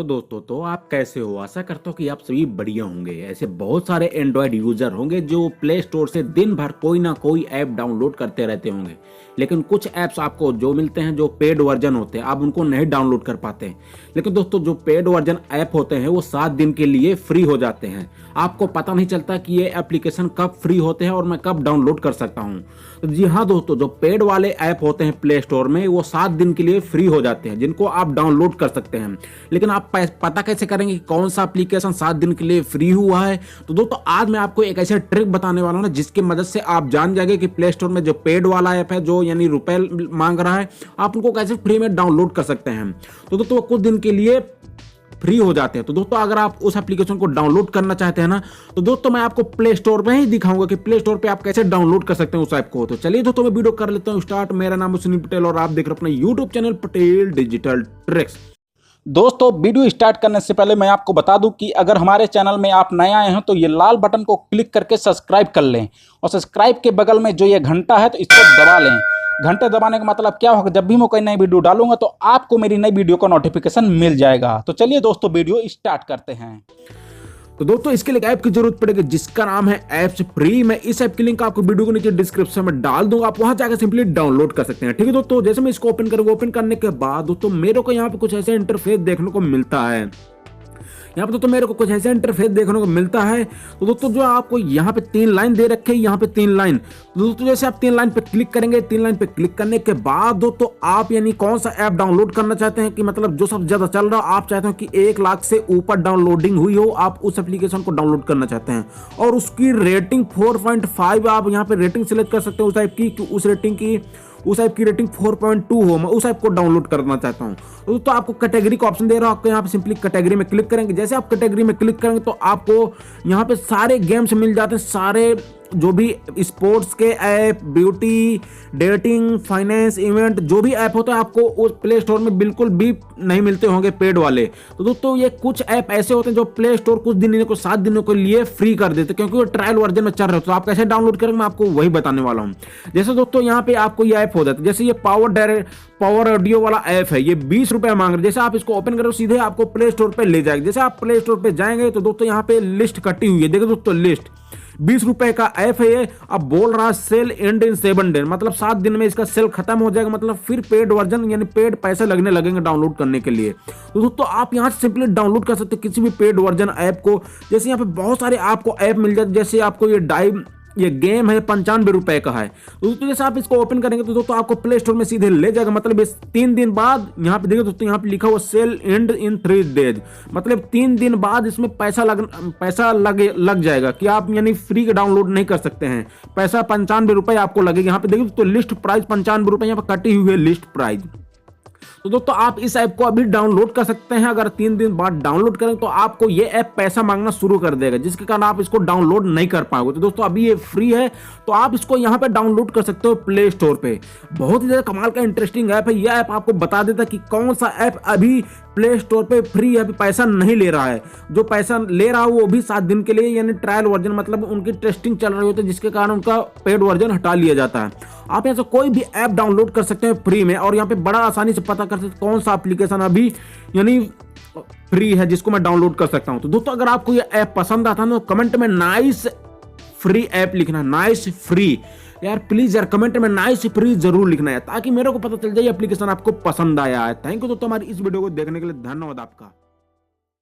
दोस्तों, तो आप कैसे हो? आशा करता हूँ कि आप सभी बढ़िया होंगे। ऐसे बहुत सारे एंड्रॉयड यूजर होंगे जो प्ले स्टोर से दिन भर कोई ना कोई ऐप डाउनलोड करते रहते होंगे, लेकिन कुछ ऐप्स आपको जो मिलते हैं जो पेड वर्जन होते हैं, आप उनको नहीं डाउनलोड कर पाते हैं। लेकिन दोस्तों, जो पेड वर्जन ऐप होते हैं वो 7 दिन के लिए फ्री हो जाते हैं। आपको पता नहीं चलता कि ये एप्लीकेशन कब फ्री होते हैं और मैं कब डाउनलोड कर सकता हूँ। तो जी हाँ दोस्तों, जो पेड वाले ऐप होते हैं प्ले स्टोर में वो 7 दिन के लिए फ्री हो जाते हैं, जिनको आप डाउनलोड कर सकते हैं। लेकिन आप पता कैसे करेंगे कि कौन सा एप्लीकेशन 7 दिन के लिए फ्री हुआ है? तो दोस्तों, आज मैं आपको एक ऐसे ट्रिक बताने वाला हूं ना, जिसकी मदद से आप जान जाएंगे कि प्ले स्टोर में जो पेड वाला ऐप है, जो यानी रुपए मांग रहा है, आप उनको कैसे फ्री में डाउनलोड कर सकते हैं। तो दोस्तों, कुछ दिन के लिए फ्री हो जाते हैं। तो दोस्तों, अगर आप उस एप्लीकेशन को डाउनलोड करना चाहते हैं ना, तो दोस्तों मैं आपको प्ले स्टोर में ही दिखाऊंगा कि प्ले स्टोर पे आप कैसे डाउनलोड कर सकते हैं उस ऐप को। तो चलिए दोस्तों, मैं वीडियो कर लेता हूं स्टार्ट। मेरा नाम है सुनील पटेल और आप देख रहे हैं अपना YouTube channel Patel digital tricks. दोस्तों, वीडियो स्टार्ट करने से पहले मैं आपको बता दूं कि अगर हमारे चैनल में आप नए आए हैं तो ये लाल बटन को क्लिक करके सब्सक्राइब कर लें, और सब्सक्राइब के बगल में जो ये घंटा है तो इसको दबा लें। घंटे दबाने का मतलब क्या होगा, जब भी मैं कोई नई वीडियो डालूंगा तो आपको मेरी नई वीडियो का नोटिफिकेशन मिल जाएगा। तो चलिए दोस्तों, वीडियो स्टार्ट करते हैं। तो दोस्तों, इसके लिए ऐप की जरूरत पड़ेगी जिसका नाम है एप्सफ्री। मैं इस ऐप की लिंक आपको वीडियो के नीचे डिस्क्रिप्शन में डाल दूंगा, आप वहां जाकर सिंपली डाउनलोड कर सकते हैं। ठीक है दोस्तों, जैसे मैं इसको ओपन करूंगा, ओपन करने के बाद दोस्तों मेरे को यहाँ पे कुछ ऐसा इंटरफेस देखने को मिलता है। यहाँ पे दोस्तों मेरे को कुछ ऐसा इंटरफेस देखने को मिलता है। तो दोस्तों, जो आपको यहाँ पे 3 लाइन दे रखे हैं, यहाँ पे 3 लाइन। तो दोस्तों, जैसे आप 3 लाइन पे क्लिक करेंगे, 3 लाइन पे क्लिक करने के बाद दोस्तों आप यानी कौन सा ऐप डाउनलोड करना चाहते हैं, कि मतलब जो सबसे ज्यादा चल रहा हो, आप चाहते हो कि 1 लाख से ऊपर डाउनलोडिंग हुई हो, आप उस एप्लीकेशन को डाउनलोड करना चाहते हैं, और उसकी रेटिंग 4.5 आप यहाँ पे रेटिंग सिलेक्ट कर सकते हो उस ऐप की, उस ऐप की रेटिंग 4.2 हो। मैं उस ऐप को डाउनलोड करना चाहता हूं। तो आपको कैटेगरी का ऑप्शन दे रहा हूं, आपको यहाँ पे सिंपली कैटेगरी में क्लिक करेंगे। जैसे आप कैटेगरी में क्लिक करेंगे तो आपको यहाँ पे सारे गेम्स मिल जाते हैं, सारे जो भी स्पोर्ट्स के app, beauty, dating, finance, event, जो भी ऐप होता है आपको उस प्ले स्टोर में बिल्कुल भी नहीं मिलते होंगे पेड वाले। तो दोस्तों, ये कुछ ऐप ऐसे होते हैं जो प्ले स्टोर कुछ दिन को 7 दिनों के लिए फ्री कर देते हैं, क्योंकि वो ट्रायल वर्जन में चल रहे हो। तो आप कैसे डाउनलोड करेंगे मैं आपको वही बताने वाला हूँ। जैसे दोस्तों, यहाँ पे आपको ये ऐप हो जाता है, जैसे ये पावर ऑडियो वाला ऐप है, ये 20 रुपए मांग रहे। जैसे आप इसको ओपन करो, सीधे आपको प्ले स्टोर पे ले जाएगा। जैसे आप प्ले स्टोर पे जाएंगे तो दोस्तों यहाँ पे लिस्ट कटी हुई है, देखो दोस्तों लिस्ट 20 रुपए का ऐप है ये। अब बोल रहा है सेल एंड इन 7 डे, मतलब 7 दिन में इसका सेल खत्म हो जाएगा, मतलब फिर पेड वर्जन यानी पेड पैसे लगने लगेंगे डाउनलोड करने के लिए। तो दोस्तों, आप यहाँ से सिंपली डाउनलोड कर सकते हैं किसी भी पेड वर्जन ऐप को। जैसे यहाँ पे बहुत सारे आपको ऐप मिल जाते, जैसे आपको ये गेम है 95 रुपए का है। तो दोस्तों, जैसे आप इसको ओपन करेंगे तो दोस्तों आपको प्ले स्टोर में सीधे ले जाएगा। मतलब इस 3 दिन बाद यहाँ पे देखिए दोस्तों, यहाँ पे लिखा हुआ सेल एंड इन 3 डेज, मतलब 3 दिन बाद इसमें पैसा लग जाएगा, कि आप यानी फ्री के डाउनलोड नहीं कर सकते हैं। पैसा 95 रुपए आपको लगेगा। यहाँ पे देखिए दोस्तों लिस्ट प्राइस 95 रुपए यहाँ पे कटी हुई है लिस्ट प्राइस। तो दोस्तों, आप इस ऐप को अभी डाउनलोड कर सकते हैं। अगर 3 दिन बाद डाउनलोड करें तो आपको ये ऐप पैसा मांगना शुरू कर देगा, जिसके कारण आप इसको डाउनलोड नहीं कर पाओगे। तो दोस्तों, अभी ये फ्री है, तो आप इसको यहाँ पे डाउनलोड कर सकते हो प्ले स्टोर पे। बहुत ही ज्यादा कमाल का इंटरेस्टिंग ऐप है। यह ऐप आपको बता देता है कि कौन सा ऐप अभी प्ले स्टोर पे फ्री है, पैसा नहीं ले रहा है। जो पैसा ले रहा है वो भी 7 दिन के लिए, यानी ट्रायल वर्जन, मतलब उनकी टेस्टिंग चल रही होती है, जिसके कारण उनका पेड वर्जन हटा लिया जाता है। आप यहाँ से कोई भी ऐप डाउनलोड कर सकते हैं फ्री में, और यहाँ पे बड़ा आसानी से पता कर सकते हैं कौन सा एप्लीकेशन अभी यानी फ्री है जिसको मैं डाउनलोड कर सकता हूँ। तो दोस्तों, अगर आपको ये ऐप पसंद आता है तो कमेंट में नाइस फ्री ऐप लिखना, नाइस फ्री यार, प्लीज यार कमेंट में नाइस फ्री जरूर लिखना है, ताकि मेरे को पता चल जाए एप्लीकेशन आपको पसंद आया है। थैंक यू दोस्तों, हमारी इस वीडियो को देखने के लिए धन्यवाद आपका।